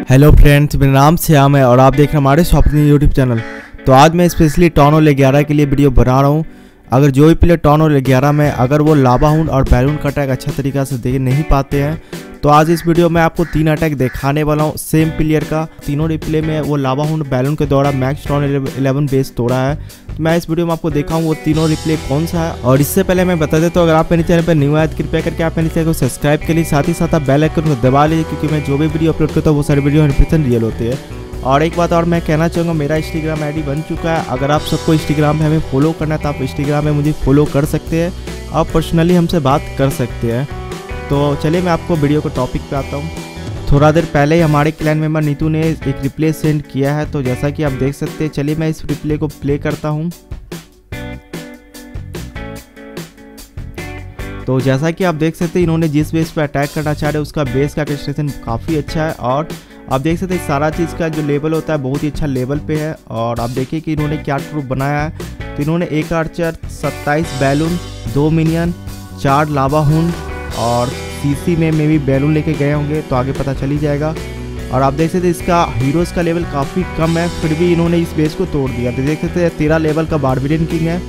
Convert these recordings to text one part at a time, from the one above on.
Hello friends, मेरा नाम श्याम है और आप देख रहे हैं हमारे शॉपिंग यूट्यूब चैनल। तो आज मैं स्पेशली टाउन हॉल 11 के लिए वीडियो बना रहा हूँ। अगर जो भी प्लेयर टाउन हॉल 11 में अगर वो लावालून और बैलून का अटैक अच्छा तरीक़ा से देख नहीं पाते हैं तो आज इस वीडियो में आपको 3 अटैक दिखाने वाला हूँ सेम प्लेयर का। तीनों रिप्ले में वो लावालून बैलून के द्वारा मैक्स टाउन 11 बेस तोड़ा है। तो मैं इस वीडियो में आपको दिखाऊँ वो तीनों रिप्ले कौन सा है। और इससे पहले मैं बता देता हूँ, अगर आप मेरे चैनल पर न्यू आए तो कृपया करके आप मेरे चैनल को सब्सक्राइब कर लीजिए, साथ ही साथ आप बेल आइकन को दबा लीजिए, क्योंकि मैं जो भी वीडियो अपलोड करता हूँ वो सारे वीडियो 100% रियल होते हैं। और एक बात और मैं कहना चाहूँगा, मेरा इंस्टाग्राम आईडी बन चुका है। अगर आप सबको इंस्टाग्राम पे हमें फॉलो करना है तो आप इंस्टाग्राम में मुझे फॉलो कर सकते हैं और पर्सनली हमसे बात कर सकते हैं। तो चलिए मैं आपको वीडियो को टॉपिक पे आता हूँ। थोड़ा देर पहले ही हमारे क्लैन मेंबर नीतू ने एक रिप्ले सेंड किया है, तो जैसा कि आप देख सकते हैं, चलिए मैं इस रिप्ले को प्ले करता हूँ। तो जैसा कि आप देख सकते हैं, इन्होंने जिस बेस पे अटैक करना चाह रहे हैं उसका बेस का कंस्ट्रक्शन काफ़ी अच्छा है। और आप देख सकते हैं सारा चीज़ का जो लेवल होता है बहुत ही अच्छा लेवल पे है। और आप देखिए कि इन्होंने क्या ट्रूप बनाया है। तो इन्होंने 1 आर्चर, 27 बैलून, 2 मिनियन, 4 लावालून और सीसी में भी बैलून लेके गए होंगे, तो आगे पता चल ही जाएगा। और आप देख सकते हैं इसका हीरोज़ का लेवल काफ़ी कम है, फिर भी इन्होंने इस बेस को तोड़ दिया। तो देख सकते हैं 13 लेवल का बारबेरियन किंग है,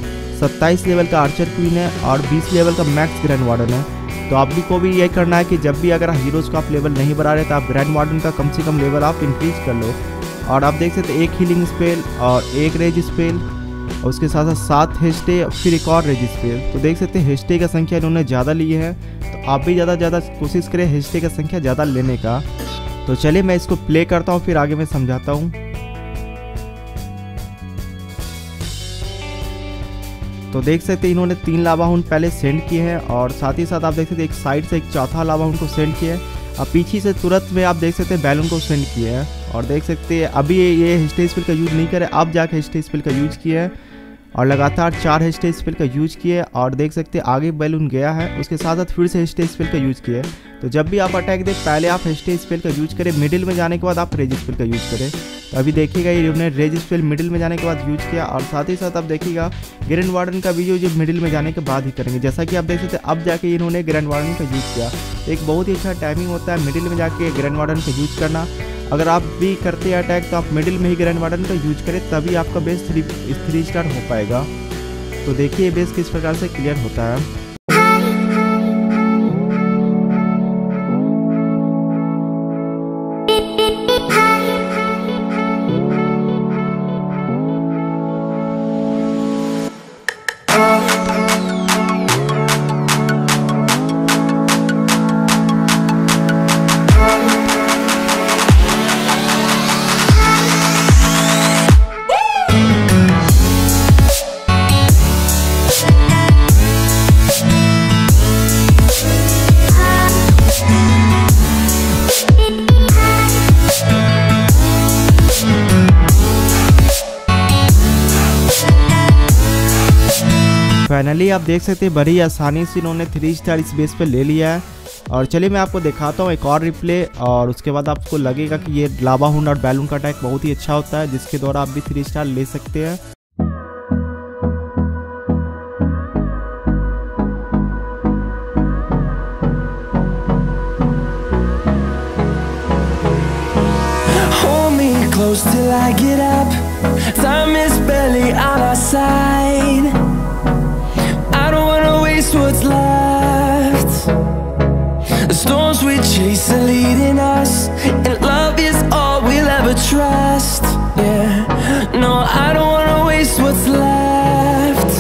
27 लेवल का आर्चर क्वीन है और 20 लेवल का मैक्स ग्रैंड वार्डन है। तो आप भी को भी ये करना है कि जब भी अगर हीरोज़ का आप लेवल नहीं बढ़ा रहे तो आप ग्रैंड वार्डन का कम से कम लेवल आप इंक्रीज कर लो। और आप देख सकते हैं 1 हीलिंग स्पेल और 1 रेज स्पेल और उसके साथ साथ 7 हेस्टे फिर एक और रेज स्पेल। तो देख सकते हैं हेस्टे का संख्या इन्होंने ज़्यादा ली है, तो आप भी ज़्यादा कोशिश करें हेस्टे का संख्या ज़्यादा लेने का। तो चलिए मैं इसको प्ले करता हूँ, फिर आगे मैं समझाता हूँ। तो देख सकते हैं इन्होंने 3 लावालून पहले सेंड किए हैं और साथ ही साथ आप देख सकते हैं एक साइड से एक चौथा लावालून को सेंड किया है और पीछे से तुरंत में आप देख सकते हैं बैलून को सेंड किए हैं। और देख सकते हैं अभी ये हेस्टे स्पेल का यूज़ नहीं करे, अब जाके हेस्टे स्पेल का यूज़ किया है और लगातार 4 हेस्टे स्पेल का यूज़ किए। और देख सकते हैं आगे बैलून गया है, उसके साथ साथ फिर से हेस्टे स्पेल का यूज़ किया है। तो जब भी आप अटैक दें पहले आप हेस्टे स्पेल का यूज़ करें, मिडिल में जाने के बाद आप रेज स्पेल का यूज़ करें। तो अभी देखिएगा इन्होंने रेज स्पेल मिडिल में जाने के बाद यूज़ किया और साथ ही साथ आप देखिएगा ग्रैंड वार्डन का भी यूज मिडिल में जाने के बाद ही करेंगे। जैसा कि आप देख सकते हैं अब जाके इन्होंने ग्रैंड वार्डन का यूज़ किया। एक बहुत ही अच्छा टाइमिंग होता है मिडिल में जाके ग्रैंड वार्डन का यूज़ करना। अगर आप भी करते हैं अटैक तो आप मिडिल में ही ग्रैंड वार्डन का यूज करें, तभी आपका बेस 3 स्टार हो पाएगा। तो देखिए बेस किस प्रकार से क्लियर होता है। फाइनली आप देख सकते हैं बड़ी आसानी से इन्होंने 3 स्टार इस बेस पे ले लिया है। और चलिए मैं आपको दिखाता हूँ एक और रिप्ले, और उसके बाद आपको लगेगा कि ये लावालून और बैलून का अटैक बहुत ही अच्छा होता है, जिसके द्वारा आप भी 3 स्टार ले सकते हैं। Close till I get up, time is barely on our side. I don't wanna waste what's left. The storms we chase are leading us, and love is all we'll ever trust. Yeah, no, I don't wanna waste what's left.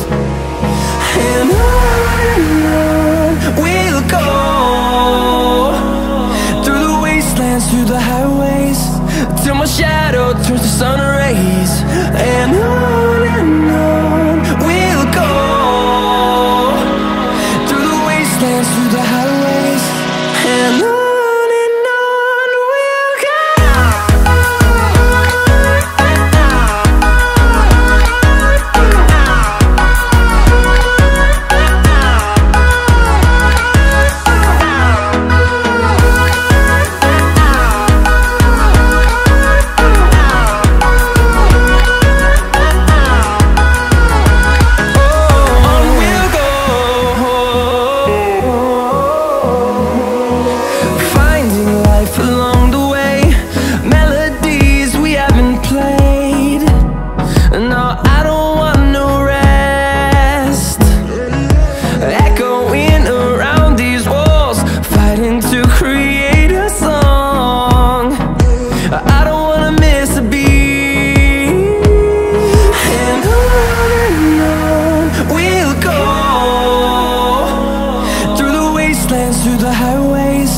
And on we'll go, through the wastelands, through the highways, till my shadow turns to sun rays. And on we'll go, through the wastelands, through the highways, and on we'll go. wastelands, through the highways,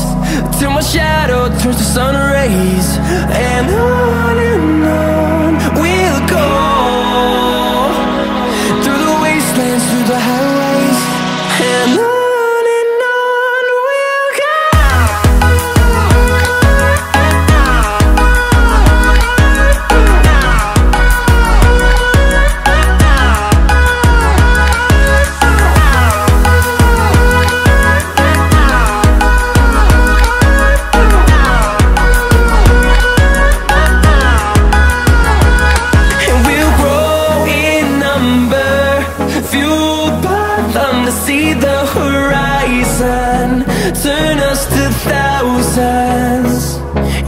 till my shadow turns to sun rays. And on we'll go, through the wastelands, through the highways, and on we'll go. See the horizon turn us to thousands,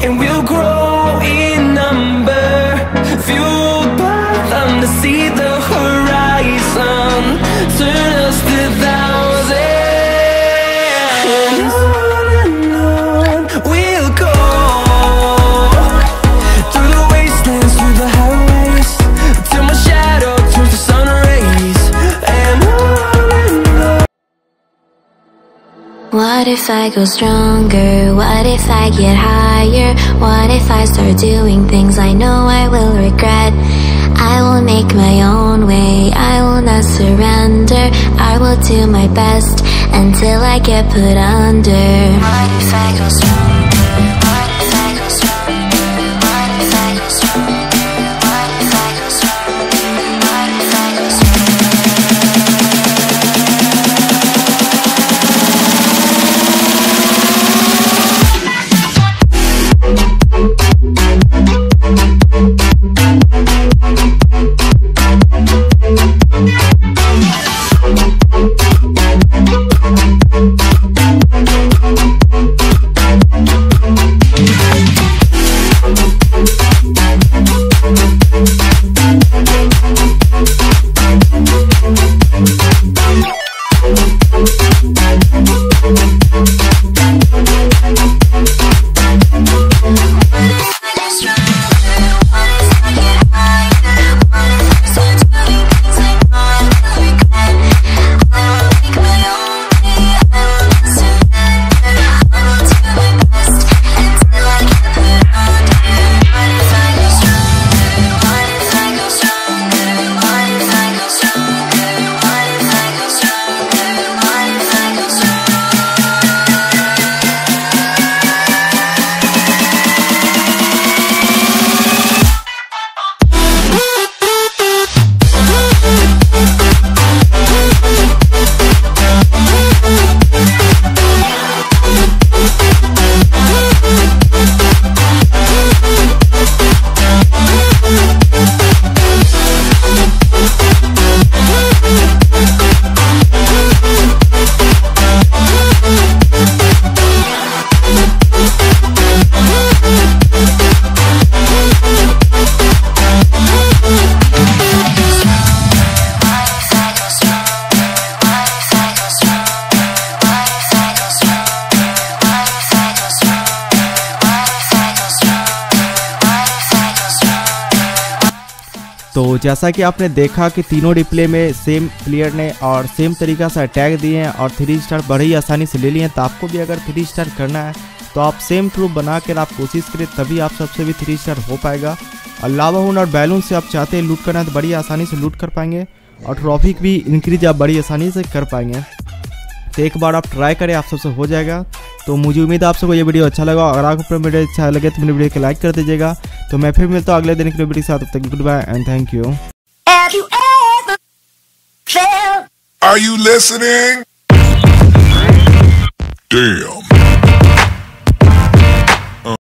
and we'll grow in number, fueled by them to see the horizon turn us to thousands. And on we'll go, through the wastelands, through the highways, till my shadow turns to sun rays. And what if I go stronger? What if I get higher? What if I start doing things I know I will regret? I will make my own way, I will not surrender. I will do my best until I get put under. What if I go stronger? What if I go stronger? What if I go stronger? What if I go stronger? What if I go stronger? तो जैसा कि आपने देखा कि तीनों replay में same player ने और सेम तरीका से अटैक दिए हैं और 3 स्टार बड़े ही आसानी से ले लिए हैं। तो आपको भी अगर 3 स्टार करना है तो आप सेम ट्रूप बना कर आप कोशिश करें, तभी आप सबसे भी 3 स्टार हो पाएगा। और लावालून और बैलून से आप चाहते हैं लूट करना है तो बड़ी आसानी से लूट कर पाएंगे और ट्रॉफी भी इंक्रीज आप बड़ी आसानी से कर पाएंगे। तो एक बार आप ट्राई करें, आप सबसे हो जाएगा। तो मुझे उम्मीद है आप सबको ये वीडियो अच्छा लगा। अगर आपको वीडियो अच्छा लगे तो मेरे वीडियो को लाइक कर दीजिएगा। तो मैं फिर मिलता हूँ अगले दिन की वीडियो के साथ। तब तक goodbye and thank you. Are you listening? Damn.